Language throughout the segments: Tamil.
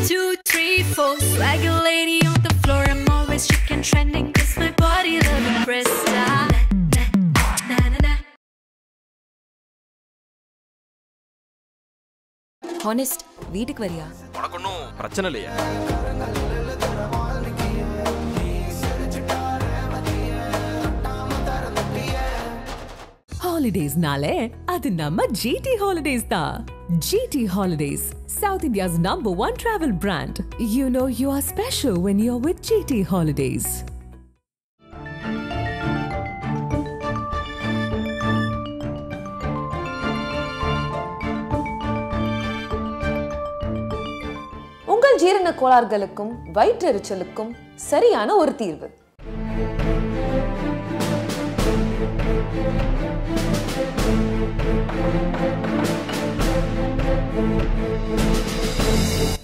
2, 3, 4. Swagger lady on the floor. I'm always chicken trending. Cause my body love Presta. Honest, வீட்டுக்கு வரியா? உனக்கு ஒன்றும் பிரச்சனை இல்லையா? Holidays-nale, adu namma GT Holidays da. GT Holidays, South India's #1 travel brand. You know you are special when you're with GT Holidays. உங்கள் ஜீரண கோளாறுகளுக்கும் வயிற்றெரிச்சலுக்கும் சரியான ஒரு தீர்வு.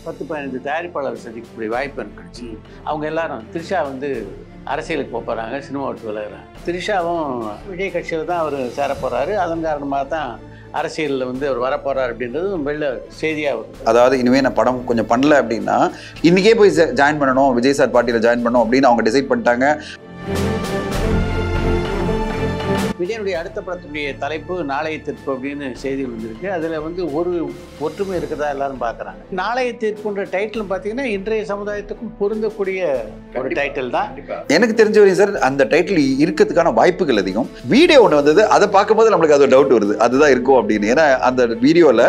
பத்து 15 தயாரிப்பாளர் சந்திக்கக்கூடிய வாய்ப்பு கிடைச்சி அவங்க எல்லாரும் த்ரிஷா வந்து அரசியலுக்கு போகிறாங்க, சினிமா விட்டு விலகுறாங்க. த்ரிஷாவும் விஜய் கட்சியில் தான் அவர் சேர போகிறாரு. அதன் காரணமாக தான் அரசியலில் வந்து அவர் வரப்போகிறார் அப்படின்றது வெளில செய்தியாக வரும். அதாவது இனிமேல் நான் படம் கொஞ்சம் பண்ணல அப்படின்னா இன்றைக்கே போய் ஜாயின் பண்ணணும், விஜய் சார் பார்ட்டியில் ஜாயின் பண்ணணும் அப்படின்னு அவங்க டிசைட் பண்ணிட்டாங்க. விஜயனுடைய அடுத்த படத்துடைய தலைப்பு நாளைய தீர்ப்பு அப்படின்னு செய்திகள் வந்திருக்கு. அதில் வந்து ஒரு ஒற்றுமை இருக்கிறதா எல்லாரும் பார்க்குறாங்க. நாளைய தீர்ப்புன்ற டைட்டில் பார்த்தீங்கன்னா இன்றைய சமுதாயத்துக்கும் பொருந்தக்கூடிய ஒரு டைட்டில் தான். எனக்கு தெரிஞ்ச வரையும் சார் அந்த டைட்டில் இருக்கிறதுக்கான வாய்ப்புகள் அதிகம். வீடியோ ஒன்று வந்தது, அதை பார்க்கும்போது நம்மளுக்கு அது டவுட் வருது, அதுதான் இருக்கும் அப்படின்னு. ஏன்னா அந்த வீடியோவில்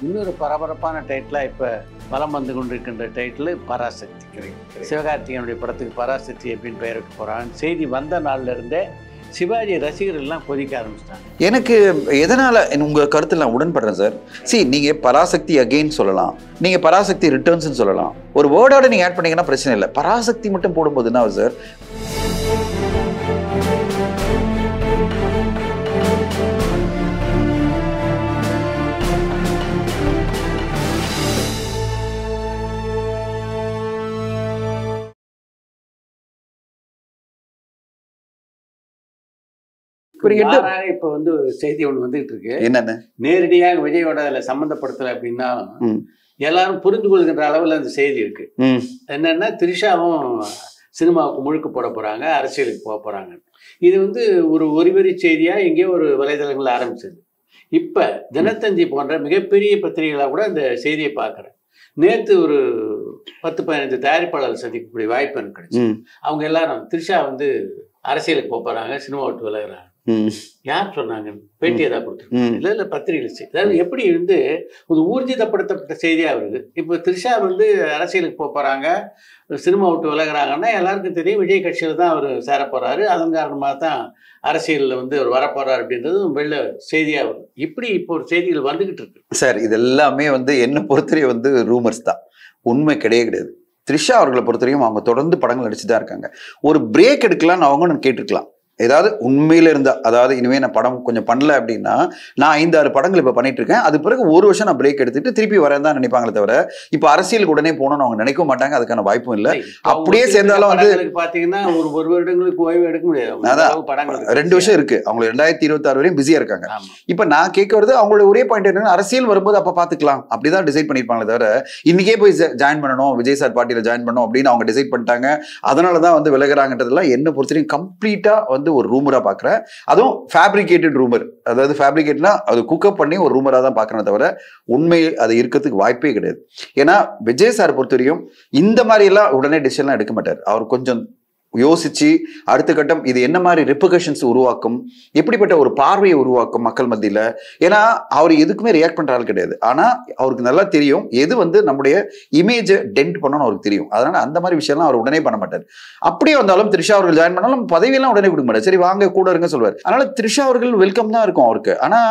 இன்னொரு பரபரப்பான டைட்டிலாக இப்போ வலம் வந்து கொண்டிருக்கின்ற டைட்டில் பராசக்தி. சிவகார்த்திகனுடைய படத்துக்கு பராசக்தி அப்படின்னு பெயருக்கு போகிறாங்க. செய்தி வந்த நாள்ல இருந்தே சிவாஜி ரசிகர்கள்லாம் கொதிக்க ஆரம்பிச்சிட்டாங்க. எனக்கு எதனால் உங்கள் கருத்தில் நான் உடன்படுறேன் சார். நீங்கள் பராசக்தி அகெயின் சொல்லலாம், நீங்கள் பராசக்தி ரிட்டர்ன்ஸ்னு சொல்லலாம். ஒரு வேர்டோட நீங்கள் ஆட் பண்ணிங்கன்னா பிரச்சனை இல்லை. பராசக்தி மட்டும் போடும்போது என்ன சார்? இப்போ வந்து ஒரு செய்தி ஒன்று வந்துகிட்டு இருக்கு. என்னென்ன? நேரடியாக விஜயோட அதில் சம்மந்தப்படுத்தலை அப்படின்னா எல்லாரும் புரிந்து கொள்கின்ற அளவில் அந்த செய்தி இருக்கு. என்னன்னா த்ரிஷாவும் சினிமாவுக்கு முழுக்க போட போறாங்க, அரசியலுக்கு போக போறாங்க. இது வந்து ஒரு வரி செய்தியா எங்கேயோ ஒரு வலைதளங்கள் ஆரம்பிச்சது. இப்ப தினத்தந்தி போன்ற மிகப்பெரிய பத்திரிகைகளாக கூட அந்த செய்தியை பார்க்குறேன். நேற்று ஒரு 10-15 தயாரிப்பாளர் சந்திக்கக்கூடிய வாய்ப்பு எனக்கு கிடைச்சு. அவங்க எல்லாரும் த்ரிஷா வந்து அரசியலுக்கு போறாங்க, சினிமா விட்டு விலகுறாங்க. யார் சொன்னாங்க? பேட்டி ஏதாவது கொடுத்துருக்காங்க? இல்லை பத்திரிகை செய்தி. அதாவது எப்படி வந்து ஒரு ஊர்ஜிதப்படுத்தப்பட்ட செய்தியா வருது. இப்போ த்ரிஷா வந்து அரசியலுக்கு போறாங்க, சினிமா விட்டு விலகுறாங்கன்னா எல்லாருக்கும் தெரியும் விஜய் கட்சியில் தான் அவர் சேர போறாரு. அதன் காரணமாக தான் அரசியலில் வந்து அவர் வரப்போறாரு அப்படின்றது வெளில செய்தியா வரும். இப்படி இப்போ ஒரு செய்திகள் வந்துகிட்டு இருக்கு சார். இது எல்லாமே வந்து என்ன பொறுத்தவரை வந்து ரூமர்ஸ் தான், உண்மை கிடையாது. த்ரிஷா அவர்களை பொறுத்தவரையும் அவங்க தொடர்ந்து படங்கள் நடிச்சு தான் இருக்காங்க. ஒரு பிரேக் எடுக்கலாம்னு அவங்க நான் கேட்டிருக்கலாம். ஏதாவது உண்மையில இருந்தா, அதாவது இனிமேல் நான் படம் கொஞ்சம் பண்ணல அப்படின்னா நான் 5-6 படங்கள் இப்போ பண்ணிட்டு இருக்கேன், அது பிறகு ஒரு வருஷம் நான் பிரேக் எடுத்துட்டு திருப்பி வரேன் தான் நினைப்பாங்களே தவிர இப்போ அரசியலுக்கு உடனே போகணும்னு அவங்க நினைக்க மாட்டாங்க. அதுக்கான வாய்ப்பும் இல்லை. அப்படியே சேர்ந்தாலும் வந்து பாத்தீங்கன்னா ஒரு வருடங்களுக்கு ஓய்வு எடுக்க முடியாது. அதான் 2 வருஷம் இருக்கு. அவங்க 2026 வரையும் பிஸியா இருக்காங்க. இப்ப நான் கேட்க வருது அவங்களோட ஒரே பாயிண்ட் என்னன்னா அரசியல் வரும்போது அப்ப பாத்துக்கலாம் அப்படிதான் டிசைட் பண்ணிருப்பாங்களே தவிர இன்னைக்கே போய் ஜாயின் பண்ணணும், விஜய் சார் பார்ட்டியில ஜாயின் பண்ணணும் அப்படின்னு அவங்க டிசைட் பண்ணிட்டாங்க. அதனாலதான் வந்து விலகுறாங்கன்றதுலாம் என்ன பொறுத்தவரைக்கும் கம்ப்ளீட்டா வந்து ஒரு ரூமரா பாக்குறேன். அதுவும் ஃபேப்ரிகேட்டட் ரூமர். அதாவது ஃபேப்ரிகேட்னா அது குக்கப் பண்ணி ஒரு ரூமரா தான் பாக்குறேன் தவிர உண்மை அது இருக்கிறதுக்கு வாய்ப்பே கிடையாது. ஏன்னா விஜய் சார் பொறுத்தவரையும் இந்த மாதிரி எல்லாம் உடனே டிசிஷன்லாம் எடுக்க மாட்டார். அவர் கொஞ்சம் யோசிச்சு அடுத்த கட்டம் இது என்ன மாதிரி ரிப்பர்கஷன்ஸ் உருவாக்கும், எப்படிப்பட்ட ஒரு பார்வையை உருவாக்கும் மக்கள் மத்தியில். ஏன்னா அவர் எதுக்குமே ரியாக்ட் பண்ற ஆள் கிடையாது. ஆனா அவருக்கு நல்லா தெரியும் எது வந்து நம்முடைய இமேஜை டென்ட் பண்ணணும்னு அவருக்கு தெரியும். அதனால அந்த மாதிரி விஷயம்லாம் அவர் உடனே பண்ண மாட்டார். அப்படியே வந்தாலும் த்ரிஷா அவர்கள் ஜாயின் பண்ணாலும் பதவியெல்லாம் உடனே கொடுக்க மாட்டார். சரி வாங்க கூட இருங்க சொல்வார். அதனால த்ரிஷா அவர்கள் வெல்கம் தான் இருக்கும் அவருக்கு. ஆனா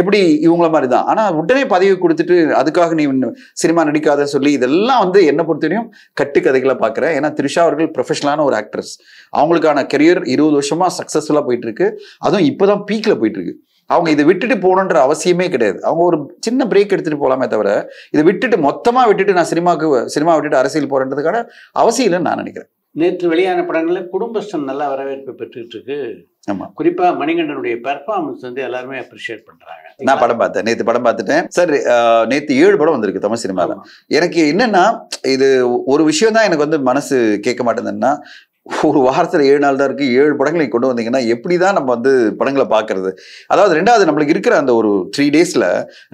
எப்படி இவங்கள மாதிரி தான். ஆனா உடனே பதவி கொடுத்துட்டு அதுக்காக நீ சினிமா நடிக்காத சொல்லி இதெல்லாம் வந்து என்ன பொறுத்தவரையும் கட்டுக்கதைகளை பார்க்குறேன். ஏன்னா த்ரிஷா அவர்கள் ப்ரொஃபஷனலான ஒரு ஆக்ட்ரஸ். அவங்களுக்கான கெரியர் 20 வருஷமா சக்சஸ்ஃபுல்லா போயிட்டு இருக்கு. அதுவும் இப்பதான் பீக்ல போயிட்டு இருக்கு. அவங்க இதை விட்டுட்டு போகணுன்ற அவசியமே கிடையாது. அவங்க ஒரு சின்ன பிரேக் எடுத்துட்டு போலாமே தவிர இதை விட்டுட்டு மொத்தமா விட்டுட்டு நான் சினிமா விட்டுட்டு அரசியல் போறதுக்கான அவசியம் இல்லைன்னு நான் நினைக்கிறேன். நேற்று வெளியான படங்களில் குடும்பஸ்தன் நல்லா வரவேற்பு பெற்றுக்கிட்டு இருக்கு. குறிப்பா மணிகண்டனுடைய பெர்ஃபார்மன்ஸ் வந்து எல்லாருமே அப்ரிஷியேட் பண்றாங்க. நான் படம் பார்த்தேன், நேத்து படம் பார்த்துட்டேன் சார். நேத்து 7 படம் வந்திருக்கு தமிழ் சினிமால. எனக்கு என்னன்னா இது ஒரு விஷயம் தான் எனக்கு வந்து மனசு கேட்க மாட்டேங்குதுன்னா, ஒரு வாரத்துல 7 நாள் தான் இருக்கு, 7 படங்களை கொண்டு வந்தீங்கன்னா எப்படிதான் நம்ம வந்து படங்களை பாக்குறது? அதாவது ரெண்டாவது நம்மளுக்கு இருக்கிற அந்த ஒரு 3 டேஸ்ல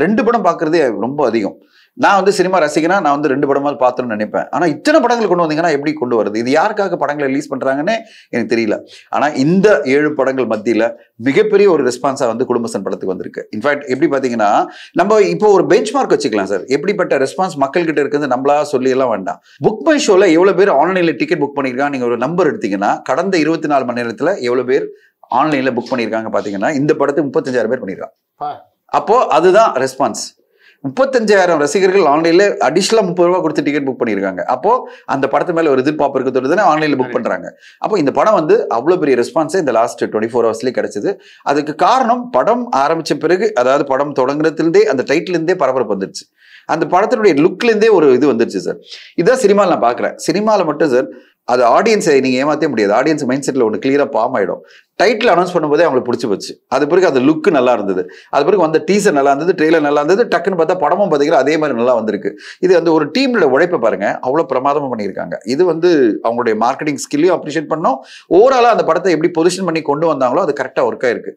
2 படம் பாக்குறதே ரொம்ப அதிகம். நான் வந்து சினிமா ரசிகனா நான் வந்து 2 படமாவது பார்த்தோம்னு நினைப்பேன். ஆனா இத்தனை படங்கள் கொண்டு வந்தீங்கன்னா எப்படி கொண்டு வருது? இது யாருக்காக படங்களை ரிலீஸ் பண்றாங்கன்னு எனக்கு தெரியல. ஆனா இந்த 7 படங்கள் மத்தியில மிகப்பெரிய ஒரு ரெஸ்பான்ஸா வந்து குடும்பஸ்தன் படத்துக்கு வந்திருக்கு. இன்ஃபேக்ட் எப்படி பாத்தீங்கன்னா நம்ம இப்போ ஒரு பெஞ்ச் மார்க் வச்சுக்கலாம் சார். எப்படிப்பட்ட ரெஸ்பான்ஸ் மக்கள் கிட்ட இருக்குது நம்மளா சொல்லி எல்லாம் வேண்டாம். புக் மை ஷோல எவ்வளவு பேர் ஆன்லைன்ல டிக்கெட் புக் பண்ணிருக்காங்க நீங்க ஒரு நம்பர் எடுத்தீங்கன்னா, கடந்த 24 மணி நேரத்துல எவ்வளவு பேர் ஆன்லைன்ல புக் பண்ணிருக்காங்க பாத்தீங்கன்னா, இந்த படத்துக்கு 35,000 பேர் பண்ணிருக்காங்க. அப்போ அதுதான் ரெஸ்பான்ஸ். 35,000 ரசிகர்கள் ஆன்லைன்ல அடிஷனலா 30 ரூபா கொடுத்து டிக்கெட் புக் பண்ணிருக்காங்க. அப்போ அந்த படத்து மேல ஒரு எதிர்பார்ப்பு இருக்கிறது ஆன்லைன்ல புக் பண்றாங்க. அப்போ இந்த படம் வந்து அவ்வளவு பெரிய ரெஸ்பான்ஸ் இந்த லாஸ்ட் 24 ஹவர்ஸ்லயே கிடைச்சது. அதுக்கு காரணம் படம் ஆரம்பிச்ச பிறகு, அதாவது படம் தொடங்குறதுல இருந்தே அந்த டைட்டில் இருந்தே பரபரப்பு வந்துருச்சு. அந்த படத்தினுடைய லுக்ல இருந்தே ஒரு இது வந்துருச்சு சார். இதான் சினிமாவில் நான் பாக்குறேன். சினிமாவில் மட்டும் சார் அது ஆடியன்ஸை நீங்க ஏமாத்தே முடியாது. ஆடியன்ஸ் மைண்ட் செட்ல ஒன்று கிளியரா பாம் ஆயிடும். டைட்டில் அனௌன்ஸ் பண்ணும்போதே அவங்களுக்கு பிடிச்சி போச்சு. அது பிறகு அந்த லுக் நல்லா இருந்தது, அது பிறகு வந்த டீசர் நல்லா இருந்தது, ட்ரெய்லர் நல்லா இருந்தது, டக்குன்னு பார்த்தா படமும் பார்த்தீங்கன்னா அதே மாதிரி நல்லா வந்திருக்கு. இது வந்து ஒரு டீமோட உழைப்பை பாருங்க, அவ்வளவு பிரமாதமா பண்ணியிருக்காங்க. இது வந்து அவங்களுடைய மார்க்கெட்டிங் ஸ்கில்லையும் அப்ரிஷியேட் பண்ணோம். ஓவராலா அந்த படத்தை எப்படி பொசிஷன் பண்ணி கொண்டு வந்தாங்களோ அது கரெக்டா ஒர்க் ஆயிருக்கு.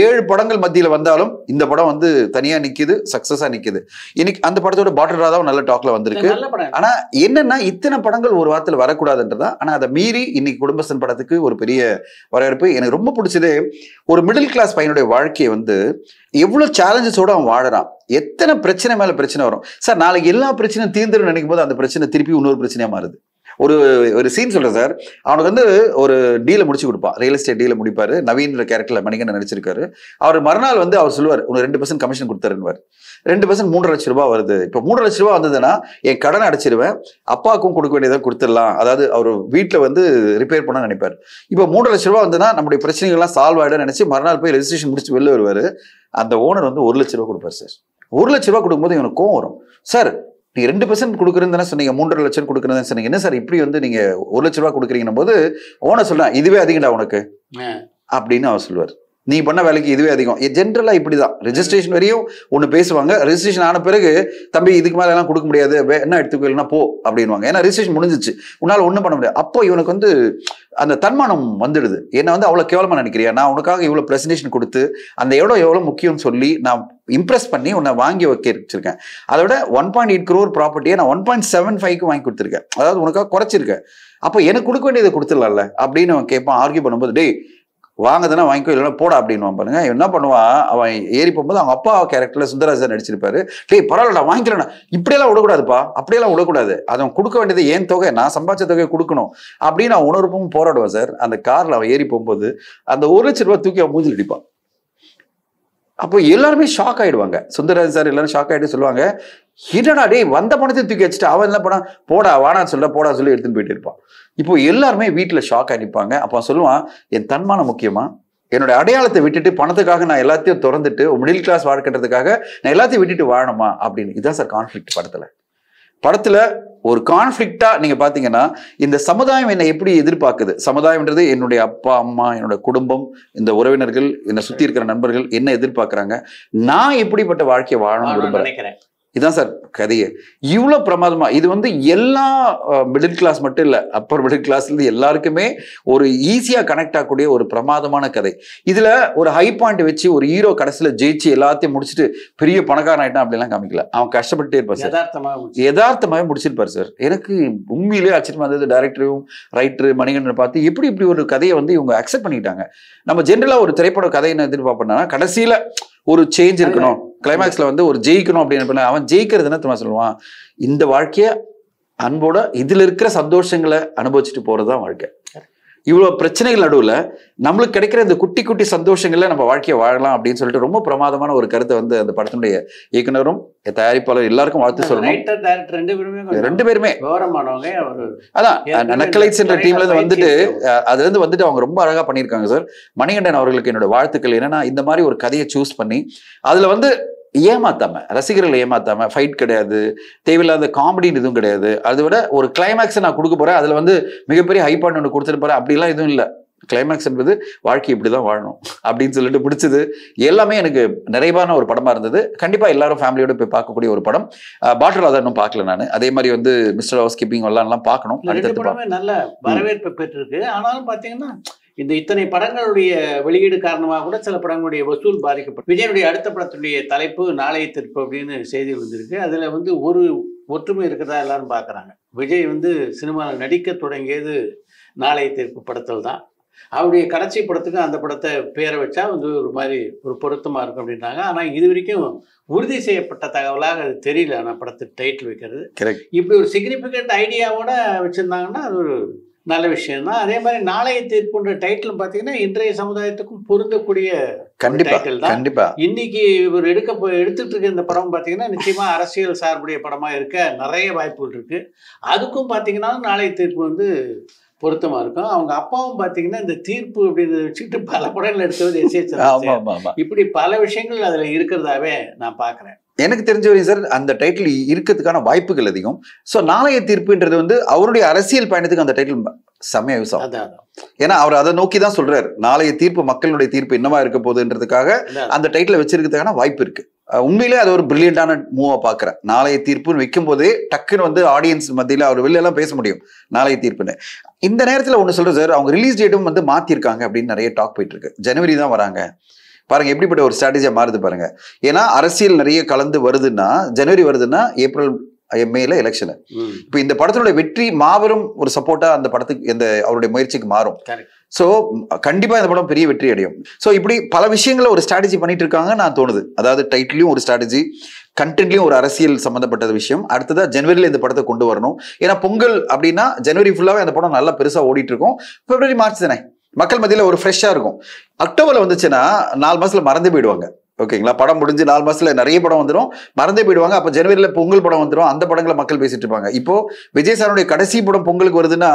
7 படங்கள் மத்தியில வந்தாலும் இந்த படம் வந்து தனியா நிக்குது, சக்சஸா நிக்குது. இன்னைக்கு அந்த படத்தோட பாட்டர் ராதாவும் நல்ல டாக்ல வந்திருக்கு. ஆனா என்னன்னா இத்தனை படங்கள் ஒரு வாரத்தில் வரக்கூடாதுன்றதா. ஆனா அதை மீறி இன்னைக்கு குடும்பஸ்தன் படத்துக்கு ஒரு பெரிய வரவேற்பு. எனக்கு ரொம்ப பிடிச்சது ஒரு மிடில் கிளாஸ் பையனுடைய வாழ்க்கையை வந்து எவ்வளவு சேலஞ்சஸோட அவன் வாழறான். எத்தனை பிரச்சனை மேல பிரச்சனை வரும் சார். நாளைக்கு எல்லா பிரச்சனையும் தீர்ந்துடும் நினைக்கும் போது அந்த பிரச்சனை திருப்பி இன்னொரு பிரச்சனையா மாறுது. ஒரு சீன் சொல்றேன் சார். அவனுக்கு வந்து ஒரு டீலை முடிச்சு கொடுப்பான், ரியல் எஸ்டேட் டீலை முடிப்பாரு. நவீன் கேரக்டர்ல மணிகண்டன் நடிச்சிருக்காரு. அவர் மறுநாள் வந்து அவர் சொல்லுவார், உனக்கு 2% கமிஷன் கொடுத்தாருன்னு. 2% 3 லட்சம் ரூபாய் வருது. இப்போ 3 லட்சம் ரூபாய் வந்ததுன்னா என் கடனை அடைச்சிருவேன், அப்பாவுக்கும் கொடுக்க வேண்டியதை கொடுத்துடலாம். அதாவது அவர் வீட்டில் வந்து ரிப்பேர் பண்ண நினைப்பார். இப்போ 3 லட்சம் ரூபாய் வந்ததுன்னா நம்முடைய பிரச்சனைகள்லாம் சால்வ் ஆகிடும் நினைச்சு மறுநாள் போய் ரெஜிஸ்ட்ரேஷன் முடிச்சு வெளில வருவாரு. அந்த ஓனர் வந்து 1 லட்சம் ரூபாய் கொடுப்பார் சார். 1 லட்சம் ரூபாய் கொடுக்கும்போது எனக்கு கோவம் வரும். சார் நீங்க 2% கொடுக்குறதுன்னு சொன்னீங்க, 3.5 லட்சம் கொடுக்குறதுன்னு சொன்னீங்க, என்ன சார் இப்படி வந்து நீங்க 1 லட்சம் ரூபாய் கொடுக்குறீங்கன்னும் போது ஓனர் சொல்றேன் இதுவே அதிகம்டா உனக்கு அப்படின்னு அவர் சொல்லுவார். நீ பண்ண வேலைக்கு இதுவே அதிகம். ஜென்ரலா இப்படிதான் ரெஜிஸ்ட்ரேஷன் வரையும் ஒண்ணு பேசுவாங்க. ரெஜிஸ்ட்ரேஷன் ஆன பிறகு தம்பி இதுக்கு மேல எல்லாம் கொடுக்க முடியாது, என்ன எடுத்துக்கலன்னா போ அப்படின்வாங்க. ஏன்னா ரெஜிஸ்ட்ரேஷன் முடிஞ்சிச்சு, உன்னால ஒண்ணும் பண்ண முடியாது. அப்போ இவனுக்கு வந்து அந்த தன்மானம் வந்துடுது. என்ன வந்து அவ்வளவு கேவலமா நினைக்கிறியா, நான் உனக்காக இவ்வளவு பிரசன்டேஷன் கொடுத்து அந்த இடம் எவ்வளவு முக்கியம்னு சொல்லி நான் இம்ப்ரெஸ் பண்ணி உன்னை வாங்கி வச்சிருக்கேன். அதோட 1.8 crore ப்ராப்பர்ட்டியை நான் 1.75க்கு வாங்கி கொடுத்துருக்கேன். அதாவது உனக்காக குறைச்சிருக்கேன். அப்போ எனக்கு கொடுக்க வேண்டியதை கொடுத்துடலாம்ல அப்படின்னு அவன் கேட்பான். ஆர்கியூ பண்ணும்போது டேய் வாங்கதானே வாங்கிக்கோ இல்லைன்னா போடா அப்படின்னு பாருங்க. என்ன பண்ணுவான், அவன் ஏறி போகும்போது அவங்க அப்பா கேரக்டர்ல சுந்தரராஜன் நடிச்சிருப்பாரு. டேய் பரவாயில்லடா வாங்கிக்கலடா, இப்படியெல்லாம் விடக்கூடாதுப்பா, அப்படியெல்லாம் விடக்கூடாது, அவன் கொடுக்க வேண்டியது ஏன் தொகை, நான் சம்பாதிச்ச தொகையை கொடுக்கணும் அப்படின்னு அவன் உணர்வும் போராடுவான் சார். அந்த கார்ல அவன் ஏறி போகும்போது அந்த 1 லட்சம் ரூபாய் தூக்கி அவன் மூஞ்சில் அடிப்பான். அப்போ எல்லாருமே ஷாக் ஆயிடுவாங்க. சுந்தரராஜன் சார் எல்லாரும் ஷாக் ஆயிட்டு சொல்லுவாங்க, என்னடா டேய் வந்த பணத்தை தூக்கி வச்சுட்டு அவன் என்ன பண்ணா போடா வாடான்னு சொல்ல போடா சொல்லி எடுத்துன்னு போயிட்டு இருப்பான். இப்போ எல்லாருமே வீட்டுல ஷாக் ஆகிப்பாங்க. அப்போ சொல்லுவான், என் தன்மானம் முக்கியமா, என்னோட அடையாளத்தை விட்டுட்டு பணத்துக்காக நான் எல்லாத்தையும் திறந்துட்டு மிடில் கிளாஸ் வாழ்க்கைன்றதுக்காக நான் எல்லாத்தையும் விட்டுட்டு வாழணுமா அப்படின்னு. இதுதான் சார் கான்ஃபிளிக்ட் படத்துல ஒரு கான்ஃபிளிக்டா நீங்க பாத்தீங்கன்னா இந்த சமுதாயம் என்னை எப்படி எதிர்பார்க்குது. சமுதாயம்ன்றது என்னுடைய அப்பா அம்மா, என்னோட குடும்பம், இந்த உறவினர்கள், என்னை சுத்தி இருக்கிற நண்பர்கள் என்ன எதிர்பார்க்கறாங்க, நான் எப்படிப்பட்ட வாழ்க்கையை வாழணும் விரும்புறேன். இதுதான் சார் கதையே. இவ்வளவு பிரமாதமா இது வந்து எல்லா மிடில் கிளாஸ் மட்டும் இல்ல, அப்பர் மிடில் கிளாஸ்ல இருந்து எல்லாருக்குமே ஒரு ஈஸியா கனெக்ட் ஆகக்கூடிய ஒரு பிரமாதமான கதை. இதுல ஒரு ஹை பாயிண்ட் வச்சு ஒரு ஹீரோ கடைசியில ஜெயிச்சு எல்லாத்தையும் முடிச்சுட்டு பெரிய பணக்காரன் ஆயிட்டான் அப்படிலாம் காமிக்கல. அவன் கஷ்டப்பட்டே இருப்பார் சார், யதார்த்தமாவே முடிச்சிருப்பாரு சார். எனக்கு உண்மையிலேயே ஆச்சரியமா இருந்தது. டைரக்டரும் ரைட்டரு மணிகண்டனை பார்த்து எப்படி இப்படி ஒரு கதையை வந்து இவங்க அக்செப்ட் பண்ணிட்டாங்க. நம்ம ஜென்ரலா ஒரு திரைப்பட கதையை என்ன எதிர்பார்ப்போம்னா கடைசியில ஒரு சேஞ்ச் இருக்கணும், கிளைமேக்ஸ்ல வந்து ஒரு ஜெயிக்கணும் அப்படின்னு. அவன் ஜெயிக்கிறது என்ன தெரியுமா சொல்லுவான், இந்த வாழ்க்கைய அன்போட இதுல இருக்கிற சந்தோஷங்களை அனுபவிச்சுட்டு போறதுதான் வாழ்க்கை. இவ்வளவு பிரச்சனைகள் நடுவுல நம்மளுக்கு கிடைக்கிற இந்த குட்டி குட்டி சந்தோஷங்கள்ல நம்ம வாழ்க்கையை வாழலாம் அப்படின்னு சொல்லிட்டு ரொம்ப பிரமாதமான ஒரு கருத்தை வந்து அந்த படத்தினுடைய இயக்குனரும் தயாரிப்பாளர் எல்லாருக்கும் வாழ்த்து சொல்லணும். 2 பேருமே அதான் நக்கலைட்ஸ் என்ற டீம்ல இருந்து வந்துட்டு அதுல இருந்து வந்துட்டு அவங்க ரொம்ப அழகா பண்ணியிருக்காங்க சார். மணிகண்டன் அவர்களுக்கு என்னோட வாழ்த்துக்கள். என்னன்னா இந்த மாதிரி ஒரு கதையை சூஸ் பண்ணி அதுல வந்து ஏமாத்தாம, ரசிகர்களை ஏமாத்தாம, ஃபைட் கிடையாது, தேவையில்லாத காமெடின்னு எதுவும் கிடையாது. அதை விட ஒரு கிளைமேக்ஸ் நான் கொடுக்க போறேன், அதுல வந்து மிகப்பெரிய ஹை பாயிண்ட் ஒன்று கொடுத்துட்டு போறேன் அப்படிலாம் எதுவும் இல்லை. கிளைமேக்ஸ் என்பது வாழ்க்கை இப்படிதான் வாழணும் அப்படின்னு சொல்லிட்டு பிடிச்சது எல்லாமே எனக்கு நிறைவான ஒரு படமா இருந்தது. கண்டிப்பா எல்லாரும் ஃபேமிலியோட போய் பார்க்கக்கூடிய ஒரு படம். பாட்டில் அதை இன்னும் பார்க்கல நான். அதே மாதிரி வந்து மிஸ்டர் ஹவுஸ் கீப்பிங் எல்லாம் பார்க்கணும். நல்ல வரவேற்பு பெற்றிருக்கு. ஆனாலும் பாத்தீங்கன்னா இந்த இத்தனை படங்களுடைய வெளியீடு காரணமாக கூட சில படங்களுடைய வசூல் பாதிக்கப்படும். விஜயனுடைய அடுத்த படத்துடைய தலைப்பு நாளைய தீர்ப்பு அப்படின்னு செய்தி வந்திருக்கு. அதுல வந்து ஒரு ஒற்றுமை இருக்கிறதா எல்லாரும் பார்க்குறாங்க. விஜய் வந்து சினிமாவில் நடிக்க தொடங்கியது நாளைய தீர்ப்பு படத்தில் தான். அவருடைய கடைசி படத்துக்கு அந்த படத்தை பேரை வச்சா வந்து ஒரு மாதிரி ஒரு பொருத்தமாக இருக்கும் அப்படின்றாங்க. ஆனால் இது வரைக்கும் உறுதி செய்யப்பட்ட தகவலாக அது தெரியல. ஆனால் படத்துக்கு டைட்டில் வைக்கிறது இப்படி ஒரு சிக்னிஃபிகண்ட் ஐடியாவோட வச்சுருந்தாங்கன்னா அது ஒரு நல்ல விஷயம் தான். அதே மாதிரி நாளைய தீர்ப்புன்ற டைட்டில் பார்த்தீங்கன்னா இன்றைய சமுதாயத்துக்கும் பொருந்தக்கூடிய டைட்டில் தான். இன்னைக்கு இவர் எடுத்துட்டு இருக்க இந்த படம் பார்த்தீங்கன்னா நிச்சயமா அரசியல் சார்புடைய படமா இருக்க நிறைய வாய்ப்புகள் இருக்கு. அதுக்கும் பார்த்தீங்கன்னா நாளைய தீர்ப்பு வந்து பொருத்தமா இருக்கும். அவங்க அப்பாவும் பாத்தீங்கன்னா இந்த தீர்ப்பு அப்படின்னு வச்சுக்கிட்டு பல படங்கள் எடுத்தது இப்படி பல விஷயங்கள் அதுல இருக்கிறதாவே நான் பாக்குறேன். எனக்கு தெரிஞ்ச வரையும் சார் அந்த டைட்டில் இருக்கிறதுக்கான வாய்ப்புகள் அதிகம். ஸோ நாளைய தீர்ப்புன்றது வந்து அவருடைய அரசியல் பயணத்துக்கு அந்த டைட்டில் செம்மையா யூஸ் ஆகும். ஏன்னா அவர் அதை நோக்கி தான் சொல்றாரு. நாளைய தீர்ப்பு மக்களுடைய தீர்ப்பு என்னவா இருக்க போகுதுன்றதுக்காக அந்த டைட்டில் வச்சிருக்கிறதுக்கான வாய்ப்பு இருக்கு. உண்மையிலே அது ஒரு பிரில்லியண்டான மூவா பாக்குறேன். நாளைய தீர்ப்புன்னு வைக்கும் போதே டக்குன்னு வந்து ஆடியன்ஸ் மத்தியில அவர் வெளில எல்லாம் பேச முடியும் நாளைய தீர்ப்புன்னு. இந்த நேரத்துல ஒண்ணு சொல்றேன் சார், அவங்க ரிலீஸ் டேட்டும் வந்து மாத்திருக்காங்க அப்படின்னு நிறைய டாக் போயிட்டு இருக்கு. ஜனவரி தான் வராங்க. பாருங்க எப்படிப்பட்ட ஒரு ஸ்ட்ராட்டஜியா மாறுது பாருங்க. ஏன்னா அரசியல் நிறைய கலந்து வருதுன்னா, ஜனவரி வருதுன்னா ஏப்ரல் மேல எலெக்ஷன். இப்ப இந்த படத்தினுடைய வெற்றி மாபெரும் ஒரு சப்போர்ட்டா அந்த படத்துக்கு இந்த அவருடைய முயற்சிக்கு மாறும். சோ கண்டிப்பா இந்த படம் பெரிய வெற்றி அடையும். சோ இப்படி பல விஷயங்களை ஒரு ஸ்ட்ராட்டஜி பண்ணிட்டு இருக்காங்க நான் தோணுது. அதாவது டைட்டிலையும் ஒரு ஸ்ட்ராட்டஜி, கண்டென்ட்லயும் ஒரு அரசியல் சம்பந்தப்பட்ட விஷயம். அடுத்ததா ஜனவரியில இந்த படத்தை கொண்டு வரணும். ஏன்னா பொங்கல் அப்படின்னா ஜனவரி ஃபுல்லாவே அந்த படம் நல்லா பெருசா ஓடிட்டு இருக்கும். பிப்ரவரி மார்ச் தானே மக்கள் மத்தியில ஒரு ஃப்ரெஷ்ஷா இருக்கும். அக்டோபர்ல வந்துச்சுன்னா 4 மாசத்துல மறந்து போயிடுவாங்க. ஓகேங்களா, படம் முடிஞ்சு 4 மாசத்துல நிறைய படம் வந்துடும், மறந்தே போயிடுவாங்க. அப்ப ஜனவரியில பொங்கல் படம் வந்துடும், அந்த படங்களை மக்கள் பேசிட்டு இருப்பாங்க. இப்போ விஜய் சாருடைய கடைசி படம் பொங்கலுக்கு வருதுன்னா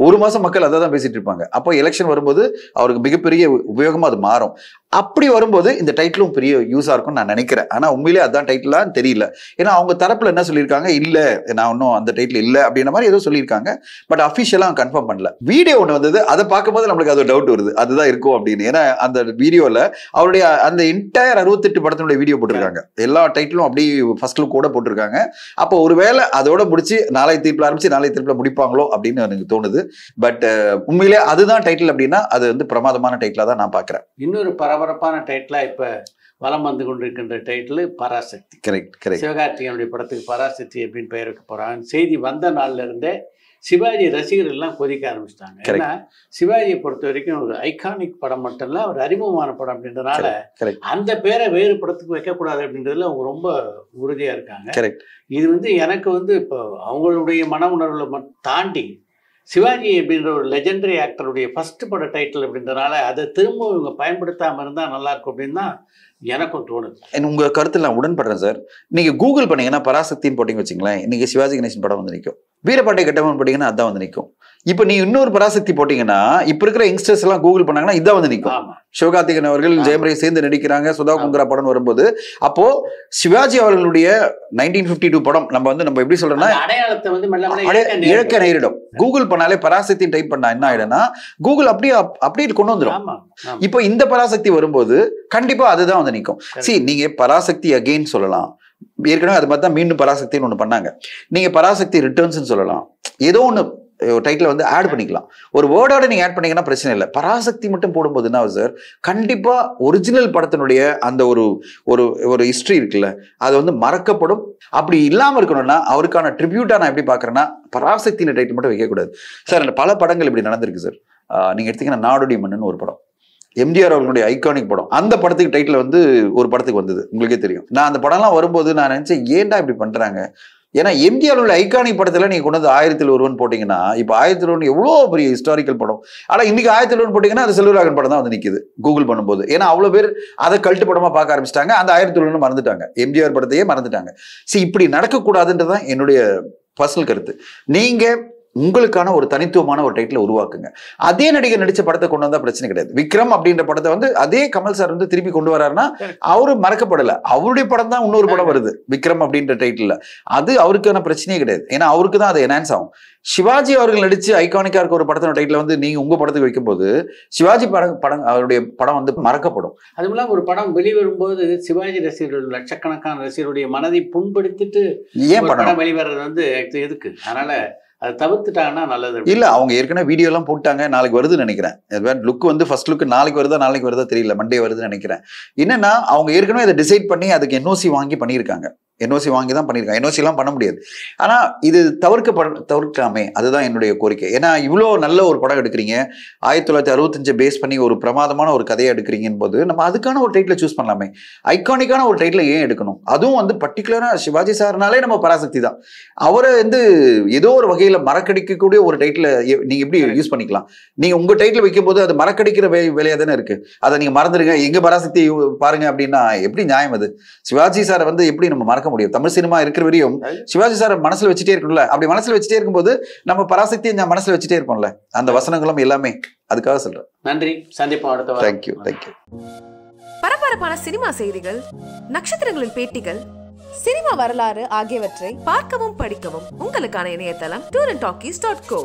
1 மாசம் மக்கள் அதை தான் பேசிட்டு இருப்பாங்க. அப்போ எலெக்ஷன் வரும்போது அவருக்கு மிகப்பெரிய உபயோகமா அது மாறும். அப்படி வரும்போது இந்த டைட்டிலும் பெரிய யூஸா இருக்கும்னு நான் நினைக்கிறேன். ஆனா உண்மையிலே அதான் டைட்டிலான்னு தெரியல. ஏன்னா அவங்க தரப்புல என்ன சொல்லியிருக்காங்க, இல்ல நான் ஒன்னும் அந்த டைட்டில் இல்ல அப்படின்ற மாதிரி ஏதோ சொல்லியிருக்காங்க. பட் அஃபிஷியலா கன்ஃபார்ம் பண்ணல. வீடியோ ஒன்று வந்தது, அதை பார்க்கும்போது நம்மளுக்கு அது டவுட் வருது, அதுதான் இருக்கும் அப்படின்னு. ஏன்னா அந்த வீடியோல அவருடைய அந்த என்டையர் 68 படத்தினுடைய வீடியோ போட்டிருக்காங்க. எல்லா டைட்டிலும் அப்படி ஃபர்ஸ்ட் லுக் கூட போட்டிருக்காங்க. அப்போ ஒருவேளை அதோட முடிச்சு நாளைய தீர்ப்புல ஆரம்பிச்சு நாளைய தீர்ப்புல முடிப்பாங்களோ அப்படின்னு எனக்கு தோணுது. பட் உண்மையிலே அதுதான் டைட்டில் அப்படின்னா அது வந்து பிரமாதமான டைட்டிலா தான் நான் பாக்குறேன். இன்னொரு பரபரப்பான டைட்டிலா இப்ப வலம் வந்து கொண்டிருக்கின்ற டைட்டில் பராசக்தி. சிவகார்த்திகேயனுடைய படத்துக்கு பராசக்தி அப்படின்னு பெயர் வைக்க போறாங்க. செய்தி வந்த நாள்ல இருந்தே சிவாஜி ரசிகர்கள் எல்லாம் கொதிக்க ஆரம்பிச்சிட்டாங்க. ஏன்னா சிவாஜியை பொறுத்த வரைக்கும் ஒரு ஐகானிக் படம் மட்டும் இல்ல, ஒரு அறிமுகமான படம் அப்படின்றதுனால அந்த பேரை வேறு படத்துக்கு வைக்கக்கூடாது அப்படின்றதுல அவங்க ரொம்ப உறுதியா இருக்காங்க. இது வந்து எனக்கு வந்து இப்போ அவங்களுடைய மன உணர்வுல தாண்டி சிவாஜி அப்படின்ற ஒரு லெஜெண்டரி ஆக்டருடைய ஃபர்ஸ்ட் பட டைட்டில் அப்படின்றதுனால அதை திரும்ப இவங்க பயன்படுத்தாம இருந்தா நல்லா இருக்கும் அப்படின்னு தான் எனக்கும் தோணுது. உங்க கருத்துல நான் உடன்படுறேன் சார். நீங்க கூகுள் பண்ணீங்கன்னா பராசக்தின்னு போட்டீங்க வச்சுங்களேன், இன்னைக்கு சிவாஜி கணேசன் படம் வந்து நிற்கும். வீரபாண்டிய கட்டபொம்மன் போட்டீங்கன்னா அதான் வந்து நிற்கும். இப்ப நீ இன்னொரு பராசக்தி போட்டீங்கன்னா இப்ப இருக்கிற யங்ஸ்டர்ஸ் எல்லாம் கூகுள் பண்ணாங்கன்னா இதான் வந்து நிற்கும். சிவகார்த்திகேயன் அவர்கள் ஜெயமரை சேர்ந்து நடிக்கிறாங்க, சுதா குங்கரா படம் வரும்போது அப்போ சிவாஜி அவர்களுடைய 1952 படம் நம்ம எப்படி சொல்றோம்னா அடையாளத்தை வந்து இழக்க நேரிடும். கூகுள் பண்ணாலே பராசக்தி டைப் பண்ணா என்ன ஆயிடும்னா கூகுள் அப்படியே கொண்டு வந்துடும். இப்போ இந்த பராசக்தி வரும்போது கண்டிப்பா அதுதான் வந்து நிற்கும். சரி, நீங்க பராசக்தி அகெயின் சொல்லலாம், ஏற்கனவே அது மாதிரி தான் மீண்டும் பராசக்தின்னு ஒண்ணு பண்ணாங்க. நீங்க பராசக்தி ரிட்டர்ன்ஸ் சொல்லலாம், ஏதோ ஒண்ணு டைட்டில் வந்து ஆட் பண்ணிக்கலாம். ஒரு வேர்டோட நீங்க ஆட் பண்ணீங்கன்னா பிரச்சனை இல்லை. பராசக்தி மட்டும் போடும்போது என்ன சார், கண்டிப்பா ஒரிஜினல் படத்தினுடைய அந்த ஒரு ஹிஸ்டரி இருக்குல்ல, அது வந்து மறக்கப்படும். அப்படி இல்லாம இருக்கணும்னா அவருக்கான ட்ரிபியூட்டா நான் எப்படி பாக்குறேன்னா பராசக்தியின் டைட்டில் மட்டும் வைக்கக்கூடாது சார். அந்த பல படங்கள் இப்படி நடந்திருக்கு சார். நீங்க எடுத்தீங்கன்னா நாடோடி மன்னன் ஒரு படம், எம்ஜிஆர் அவர்களுடைய ஐகானிக் படம். அந்த படத்துக்கு டைட்டில் வந்து ஒரு படத்துக்கு வந்தது, உங்களுக்கே தெரியும். நான் அந்த படம்லாம் வரும்போது நான் நினைச்சேன் ஏன்டா இப்படி பண்றாங்க. ஏன்னா எம்ஜிஆர் உள்ள ஐகானிக் படத்துல நீங்க கொண்டு வந்து 1000 ஒருவன் போட்டீங்கன்னா இப்ப 1000 ஒருவன் எவ்வளவு பெரிய ஹிஸ்டாரிக்கல் படம். ஆனா இன்னைக்கு 1000 ஒருவன் போட்டீங்கன்னா அது செல்வராகவன் படம் தான் வந்து நிக்குது கூகுள் பண்ணும்போது. ஏன்னா அவ்வளவு பேர் அதை கல்ட்டு படமா பார்க்க ஆரம்பிச்சிட்டாங்க, அந்த 1000 ஒருவன் மறந்துட்டாங்க, எம்ஜிஆர் படத்தையே மறந்துட்டாங்க. சரி, இப்படி நடக்கக்கூடாதுன்றதுதான் என்னுடைய பர்சனல் கருத்து. நீங்க உங்களுக்கான ஒரு தனித்துவமான ஒரு டைட்டில் உருவாக்குங்க. அதே நடிகர் நடிச்ச படத்தை கொண்டு வந்தா பிரச்சனை கிடையாது. விக்ரம் அப்படின்ற படத்தை வந்து அதே கமல் சார் வந்து திருப்பி கொண்டு வராருன்னா அவரு மறக்கப்படல. அவருடைய படம் தான் இன்னொரு படம் வருது விக்ரம் அப்படின்ற டைட்டில். அது அவருக்கான பிரச்சனையே கிடையாது. ஏன்னா அவருக்கு தான் அது என்ஹான்ஸ் ஆகும். சிவாஜி அவர்கள் நடிச்சு ஐகானிக்கா இருக்க ஒரு படத்தோட டைட்டில் வந்து நீங்க உங்க படத்துக்கு வைக்கும்போது சிவாஜி படம் அவருடைய படம் வந்து மறக்கப்படும். அதுவும் இல்லாம ஒரு படம் வெளிவரும்போது சிவாஜி ரசிகர்கள் லட்சக்கணக்கான ரசிகருடைய மனதை புண்படுத்திட்டு ஏன் படம் வெளிவர்றது வந்து எதுக்கு? அதனால அதை தவிர்த்துட்டாங்கன்னா நல்லது. இல்ல அவங்க ஏற்கனவே வீடியோ எல்லாம் போட்டாங்க, நாளைக்கு வருதுன்னு நினைக்கிறேன். லுக் வந்து ஃபர்ஸ்ட் லுக் நாளைக்கு வருதா தெரியல, மண்டே வருதுன்னு நினைக்கிறேன். என்னன்னா அவங்க ஏற்கனவே அதை டிசைட் பண்ணி அதுக்கு NOC வாங்கி பண்ணியிருக்காங்க. NOC வாங்கி தான் பண்ணியிருக்காங்க. NOC எல்லாம் பண்ண முடியாது. ஆனா இது தவிர்க்கலாமே, அதுதான் என்னுடைய கோரிக்கை. ஏன்னா இவ்வளோ நல்ல ஒரு படம் எடுக்கிறீங்க, 1965 பேஸ் பண்ணி ஒரு பிரமாதமான ஒரு கதையை எடுக்கிறீங்கன்னு போது நம்ம அதுக்கான ஒரு டைட்டில் சூஸ் பண்ணலாமே. ஐகானிக்கான ஒரு டைட்டில் ஏன் எடுக்கணும்? அதுவும் வந்து பர்டிகுலரா சிவாஜி சார்னாலே நம்ம பராசக்தி தான். அவரை வந்து ஏதோ ஒரு வகையில மறக்கடிக்கக்கூடிய ஒரு டைட்டில் நீங்க எப்படி யூஸ் பண்ணிக்கலாம்? நீங்க உங்க டைட்டில் வைக்கும் போது அது மறக்கடிக்கிற வேலையா தானே இருக்கு. அதை நீங்க மறந்துடுங்க, எங்க பராசக்தி பாருங்க அப்படின்னா எப்படி நியாயம் அது? சிவாஜி சாரை வந்து எப்படி நம்ம மறக்க முடியும்? தமிழ் சினிமா இருக்கிற வரையும் சிவாஜி சார் மனசுல வச்சுட்டே இருக்கும்ல. அப்படி மனசுல வச்சுட்டே இருக்கும்போது நம்ம பராசக்தியை நான் மனசுல வச்சுட்டே இருப்போம்ல, அந்த வசனங்களும் எல்லாமே. அதுக்காக சொல்றேன். நன்றி, சந்திப்போம் அடுத்த வாரம். தேங்க்யூ. பரபரப்பான சினிமா செய்திகள், நட்சத்திரங்களின் பேட்டிகள், சினிமா வரலாறு ஆகியவற்றை பார்க்கவும் படிக்கவும் உங்களுக்கான இணையதளம் tourantalkies.co.